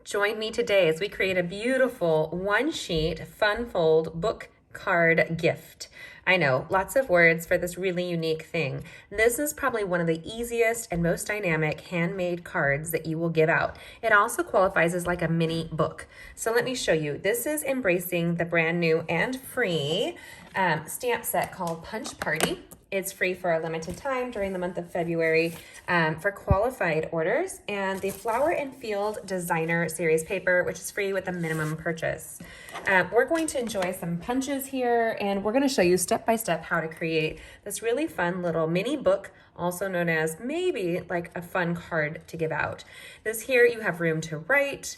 Join me today as we create a beautiful one-sheet fun fold book card gift. I know, lots of words for this really unique thing. This is probably one of the easiest and most dynamic handmade cards that you will give out. It also qualifies as like a mini book. So let me show you. This is embracing the brand new and free stamp set called Punch Party. It's free for a limited time during the month of February for qualified orders, and the Flower and Field Designer Series paper, which is free with a minimum purchase. We're going to enjoy some punches here, and we're going to show you step by step how to create this really fun little mini book, also known as maybe like a fun card to give out. This here, you have room to write,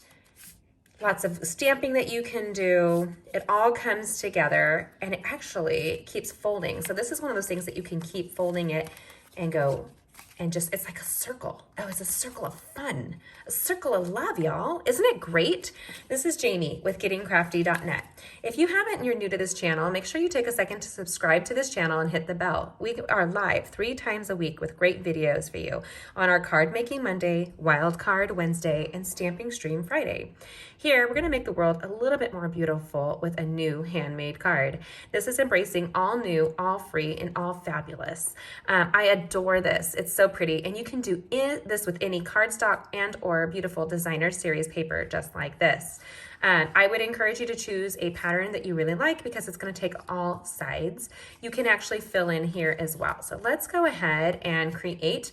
lots of stamping that you can do. It all comes together and it actually keeps folding. So this is one of those things that you can keep folding it and go and just, it's like a circle. Oh, it's a circle of fun, a circle of love, y'all. Isn't it great? This is Jamie with gettingcrafty.net. If you haven't and you're new to this channel, make sure you take a second to subscribe to this channel and hit the bell. We are live 3 times a week with great videos for you on our Card Making Monday, Wild Card Wednesday, and Stamping Stream Friday. Here, we're going to make the world a little bit more beautiful with a new handmade card. This is embracing all new, all free, and all fabulous. I adore this. It's so pretty, and you can do this with any cardstock and or beautiful designer series paper just like this. I would encourage you to choose a pattern that you really like because it's going to take all sides. You can actually fill in here as well. So let's go ahead and create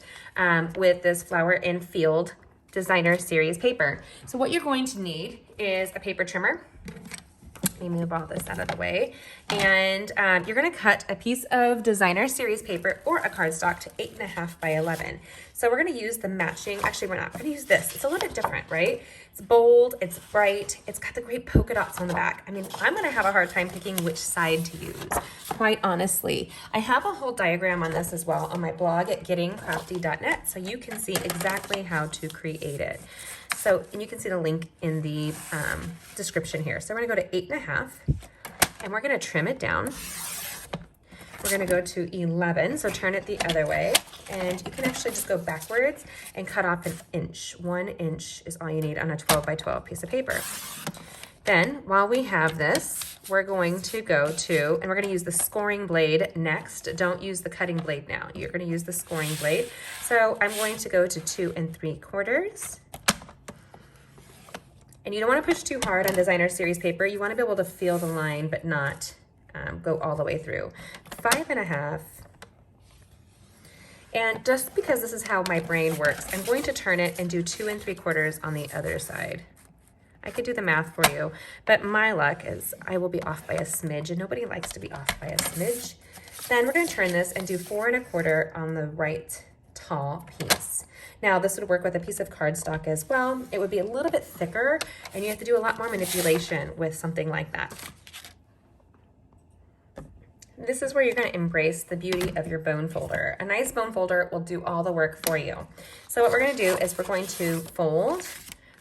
with this Flower and Field Designer Series paper. So what you're going to need is a paper trimmer. Let me move all this out of the way. And you're going to cut a piece of designer series paper or a cardstock to 8.5 by 11. So we're going to use the matching, actually we're not going to use this. It's a little bit different, right? It's bold, it's bright, it's got the great polka dots on the back. I mean, I'm going to have a hard time picking which side to use, quite honestly. I have a whole diagram on this as well on my blog at gettingcrafty.net, so you can see exactly how to create it. So, and you can see the link in the description here. So we're gonna go to 8.5 and we're gonna trim it down. We're gonna go to 11, so turn it the other way. And you can actually just go backwards and cut off an inch. 1 inch is all you need on a 12 by 12 piece of paper. Then, while we have this, we're going to go to, and we're gonna use the scoring blade next. Don't use the cutting blade now. You're gonna use the scoring blade. So I'm going to go to 2 3/4. And you don't want to push too hard on designer series paper. You want to be able to feel the line, but not go all the way through. 5.5. And just because this is how my brain works, I'm going to turn it and do 2 3/4 on the other side. I could do the math for you, but my luck is I will be off by a smidge, and nobody likes to be off by a smidge. Then we're going to turn this and do 4 1/4 on the right tall piece. Now this would work with a piece of cardstock as well. It would be a little bit thicker and you have to do a lot more manipulation with something like that. This is where you're going to embrace the beauty of your bone folder. A nice bone folder will do all the work for you. So what we're going to do is we're going to fold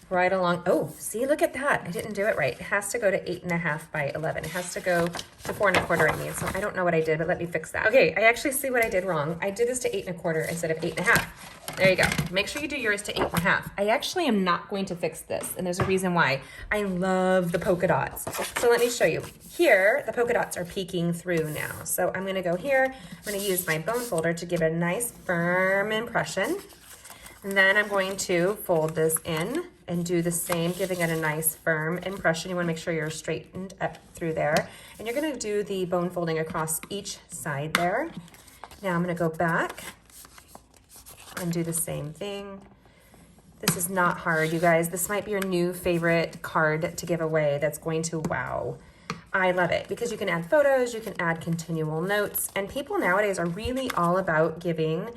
right along. Oh, see, look at that. I didn't do it right. It has to go to 8.5 by 11. It has to go to 4 1/4, I mean. So I don't know what I did, but let me fix that. Okay, I actually see what I did wrong. I did this to 8 1/4 instead of 8.5. There you go. Make sure you do yours to 8.5. I actually am not going to fix this, and there's a reason why. I love the polka dots. So let me show you. Here, the polka dots are peeking through now. So I'm gonna go here. I'm gonna use my bone folder to give it a nice firm impression. And then I'm going to fold this in and do the same, giving it a nice firm impression. You wanna make sure you're straightened up through there. And you're gonna do the bone folding across each side there. Now I'm gonna go back and do the same thing. This is not hard, you guys. This might be your new favorite card to give away that's going to wow. I love it because you can add photos, you can add continual notes, and people nowadays are really all about giving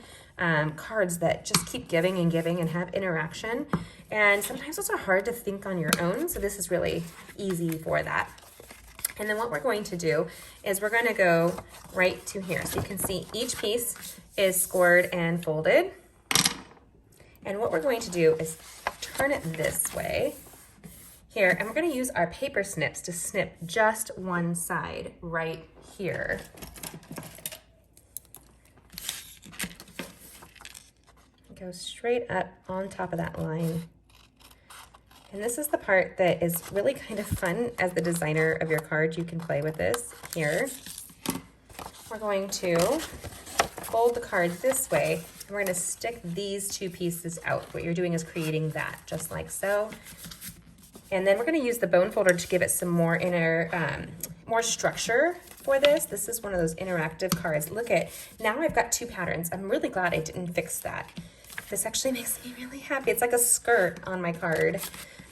cards that just keep giving and have interaction. And sometimes those are hard to think on your own, so this is really easy for that. And then what we're going to do is we're going to go right to here. So you can see each piece is scored and folded. And what we're going to do is turn it this way here, and we're going to use our paper snips to snip just one side right here. Go straight up on top of that line. And this is the part that is really kind of fun as the designer of your card. You can play with this here. We're going to fold the card this way, and we're going to stick these two pieces out. What you're doing is creating that, just like so. And then we're going to use the bone folder to give it some more more structure for this. This is one of those interactive cards. Look at, now I've got two patterns. I'm really glad I didn't fix that. This actually makes me really happy. It's like a skirt on my card.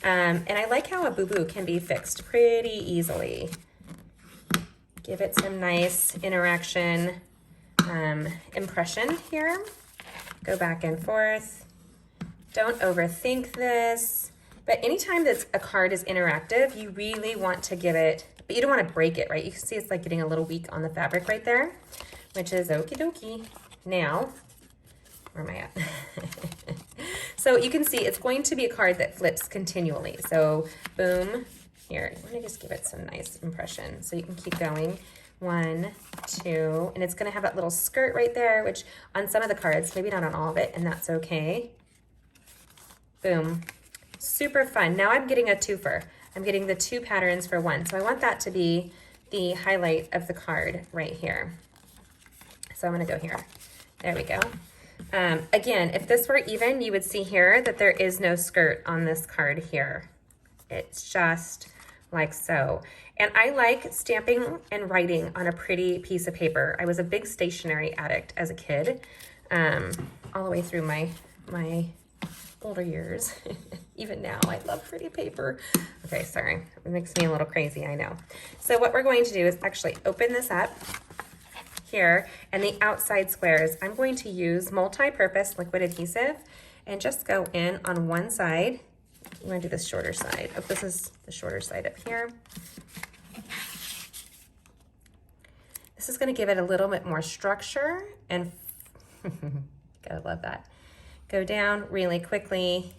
And I like how a boo-boo can be fixed pretty easily. Give it some nice interaction impression here. Go back and forth. Don't overthink this. But anytime that a card is interactive, you really want to give it, but you don't want to break it, right? You can see it's like getting a little weak on the fabric right there, which is okie dokie. Now, where am I at? So you can see it's going to be a card that flips continually. So boom, here, I'm gonna just give it some nice impression. So you can keep going. 1, 2, and it's gonna have that little skirt right there, which on some of the cards, maybe not on all of it, and that's okay. Boom, super fun. Now I'm getting a twofer. I'm getting the two patterns for one. So I want that to be the highlight of the card right here. So I'm gonna go here. There we go. Again, if this were even, you would see here that there is no skirt on this card here. It's just like so. And I like stamping and writing on a pretty piece of paper. I was a big stationery addict as a kid, all the way through my older years. Even now, I love pretty paper. Okay, sorry, it makes me a little crazy, I know. So what we're going to do is actually open this up here, and the outside squares, I'm going to use multi-purpose liquid adhesive and just go in on one side. I'm going to do this shorter side. Oh, this is the shorter side up here. This is going to give it a little bit more structure, and gotta love that. Go down really quickly.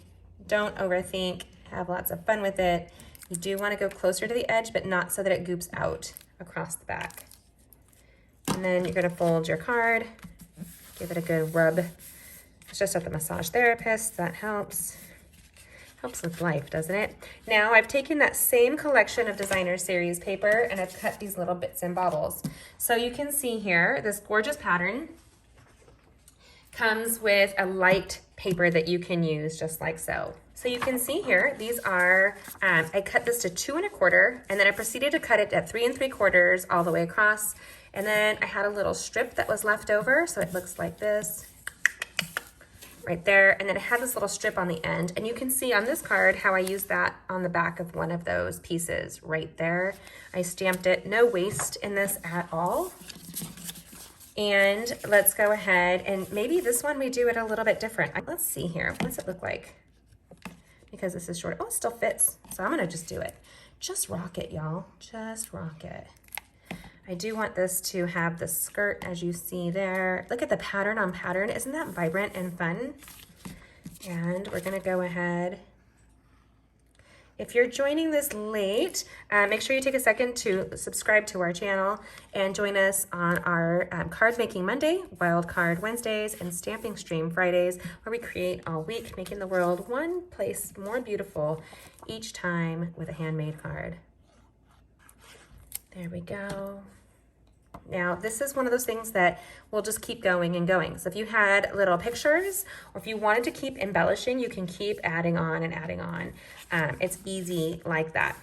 Don't overthink. Have lots of fun with it. You do want to go closer to the edge, but not so that it goops out across the back. And then you're going to fold your card, give it a good rub. It's just at the massage therapist, that helps. Helps with life, doesn't it? Now I've taken that same collection of designer series paper and I've cut these little bits and bobbles. So you can see here, this gorgeous pattern comes with a light paper that you can use just like so. So you can see here, these are, I cut this to 2 1/4, and then I proceeded to cut it at 3 3/4 all the way across. And then I had a little strip that was left over, so it looks like this right there. And then it had this little strip on the end. And you can see on this card how I used that on the back of one of those pieces right there. I stamped it, no waste in this at all. And let's go ahead, and maybe this one we do it a little bit different. Let's see here, what's it look like? Because this is short, oh, it still fits. So I'm gonna just do it. Just rock it, y'all, just rock it. I do want this to have the skirt as you see there. Look at the pattern on pattern. Isn't that vibrant and fun? And we're gonna go ahead. If you're joining this late, make sure you take a second to subscribe to our channel and join us on our Card Making Monday, Wild Card Wednesdays, and Stamping Stream Fridays, where we create all week, making the world one place more beautiful each time with a handmade card. There we go. Now, this is one of those things that will just keep going and going. So if you had little pictures, or if you wanted to keep embellishing, you can keep adding on and adding on. It's easy like that.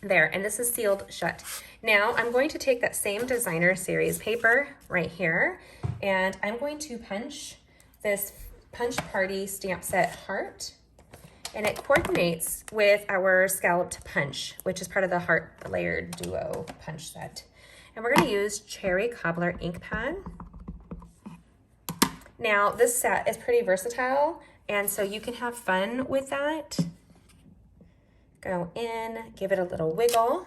There, and this is sealed shut. Now, I'm going to take that same designer series paper right here, and I'm going to punch this Punch Party stamp set heart. And it coordinates with our scalloped punch, which is part of the heart layered duo punch set. And we're going to use Cherry Cobbler ink pad. Now, this set is pretty versatile, and so you can have fun with that. Go in, give it a little wiggle.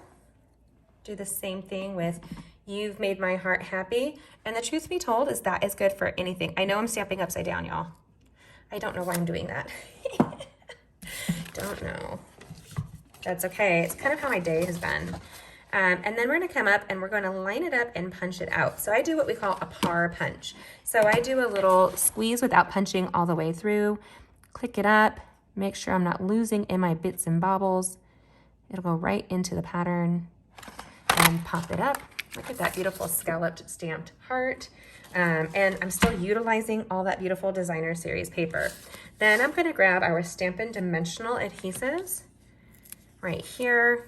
Do the same thing with You've Made My Heart Happy. And the truth be told is that is good for anything. I know I'm stamping upside down, y'all. I don't know why I'm doing that. Don't know. That's okay. It's kind of how my day has been. And then we're going to come up and we're going to line it up and punch it out. So I do what we call a par punch. So I do a little squeeze without punching all the way through, click it up, Make sure I'm not losing in my bits and bobbles. It'll go right into the pattern and pop it up. Look at that beautiful scalloped stamped heart. And I'm still utilizing all that beautiful designer series paper. Then I'm gonna grab our Stampin' dimensional adhesives right here.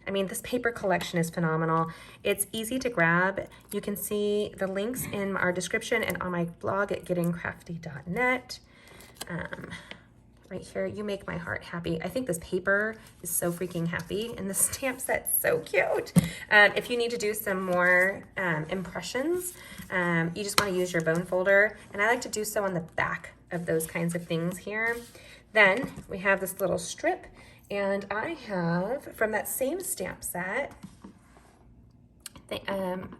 I mean, this paper collection is phenomenal. It's easy to grab. You can see the links in our description and on my blog at gettingcrafty.net. Right here, you make my heart happy. I think this paper is so freaking happy, and the stamp set's so cute. If you need to do some more impressions, you just want to use your bone folder, and I like to do so on the back of those kinds of things here. Then we have this little strip, and I have, from that same stamp set,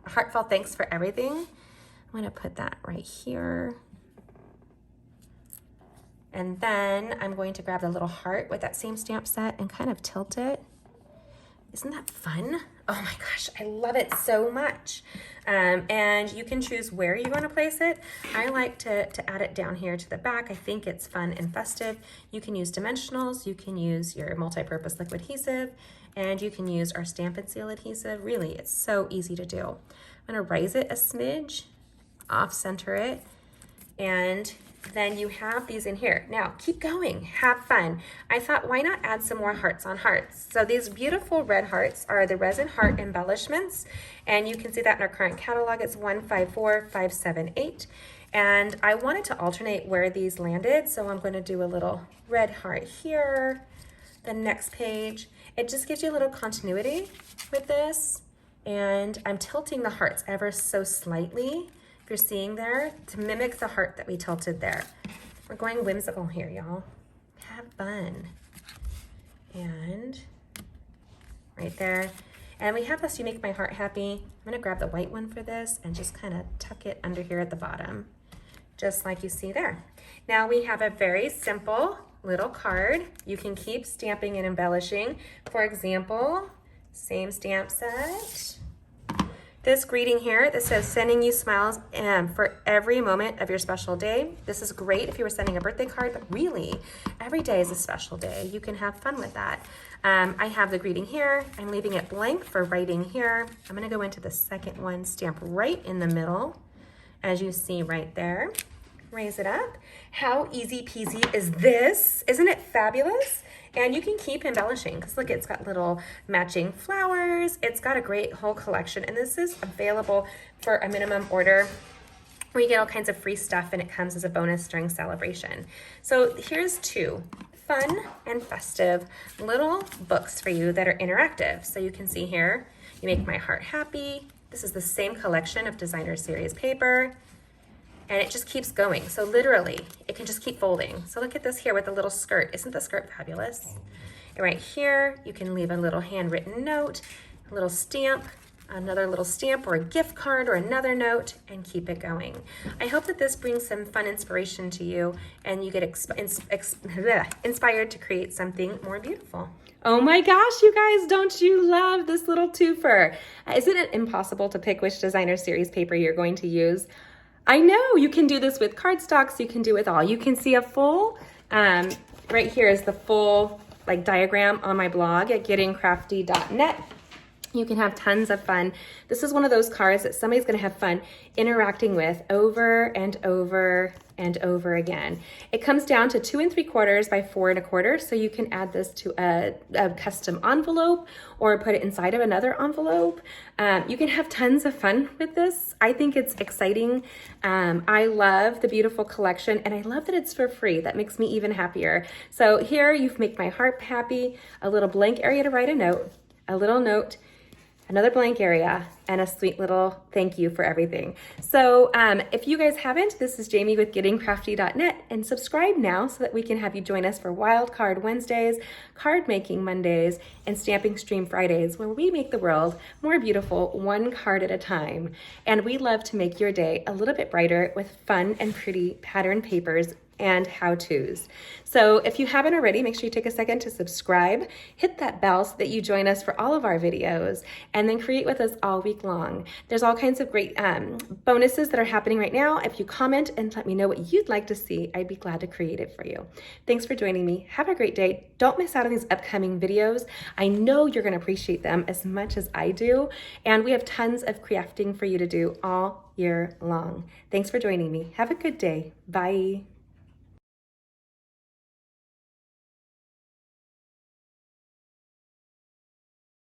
heartfelt thanks for everything. I'm gonna put that right here. And then I'm going to grab the little heart with that same stamp set and kind of tilt it. Isn't that fun? Oh my gosh, I love it so much. And you can choose where you want to place it. I like to add it down here to the back. I think it's fun and festive. You can use dimensionals, you can use your multi-purpose liquid adhesive, and you can use our Stampin' Seal adhesive. Really, it's so easy to do. I'm gonna raise it a smidge, off center it, and then you have these in here. Now, keep going, have fun. I thought, why not add some more hearts on hearts? So these beautiful red hearts are the resin heart embellishments, and you can see that in our current catalog. It's 154578. And I wanted to alternate where these landed, so I'm gonna do a little red heart here, the next page. It just gives you a little continuity with this, and I'm tilting the hearts ever so slightly, you're seeing there, to mimic the heart that we tilted there. We're going whimsical here, y'all. Have fun. And right there. And we have this You Make My Heart Happy. I'm gonna grab the white one for this and just kind of tuck it under here at the bottom, just like you see there. Now we have a very simple little card. You can keep stamping and embellishing. For example, same stamp set. This greeting here that says sending you smiles for every moment of your special day. This is great if you were sending a birthday card, but really every day is a special day. You can have fun with that. I have the greeting here. I'm leaving it blank for writing here. I'm gonna go into the second one, stamp right in the middle, as you see right there. Raise it up. How easy peasy is this? Isn't it fabulous? And you can keep embellishing because look, it's got little matching flowers. It's got a great whole collection, and this is available for a minimum order where you get all kinds of free stuff, and it comes as a bonus during celebration. So here's two fun and festive little books for you that are interactive. So you can see here, You Make My Heart Happy. This is the same collection of designer series paper. And it just keeps going. So literally, it can just keep folding. So look at this here with the little skirt. Isn't the skirt fabulous? And right here, you can leave a little handwritten note, a little stamp, another little stamp or a gift card or another note, and keep it going. I hope that this brings some fun inspiration to you and you get inspired to create something more beautiful. Oh my gosh, you guys, don't you love this little twofer? Isn't it impossible to pick which designer series paper you're going to use? I know you can do this with cardstocks, you can do it with all. You can see a full, right here is the full like diagram on my blog at gettingcrafty.net. You can have tons of fun. This is one of those cards that somebody's gonna have fun interacting with over and over and over again. It comes down to 2 3/4 by 4 1/4, so you can add this to a custom envelope or put it inside of another envelope. You can have tons of fun with this. I think it's exciting. I love the beautiful collection, and I love that it's for free. That makes me even happier. So here, you make my heart happy, a little blank area to write a note, a little note, another blank area, and a sweet little thank you for everything. So if you guys haven't, this is Jamie with gettingcrafty.net, and subscribe now so that we can have you join us for Wild Card Wednesdays, Card Making Mondays, and Stamping Stream Fridays, where we make the world more beautiful one card at a time. And we love to make your day a little bit brighter with fun and pretty pattern papers and how-tos. So if you haven't already, make sure you take a second to subscribe, hit that bell so that you join us for all of our videos, and then create with us all week long. There's all kinds of great bonuses that are happening right now. If you comment and let me know what you'd like to see, I'd be glad to create it for you. Thanks for joining me. Have a great day. Don't miss out on these upcoming videos. I know you're going to appreciate them as much as I do, and we have tons of crafting for you to do all year long. Thanks for joining me. Have a good day. Bye.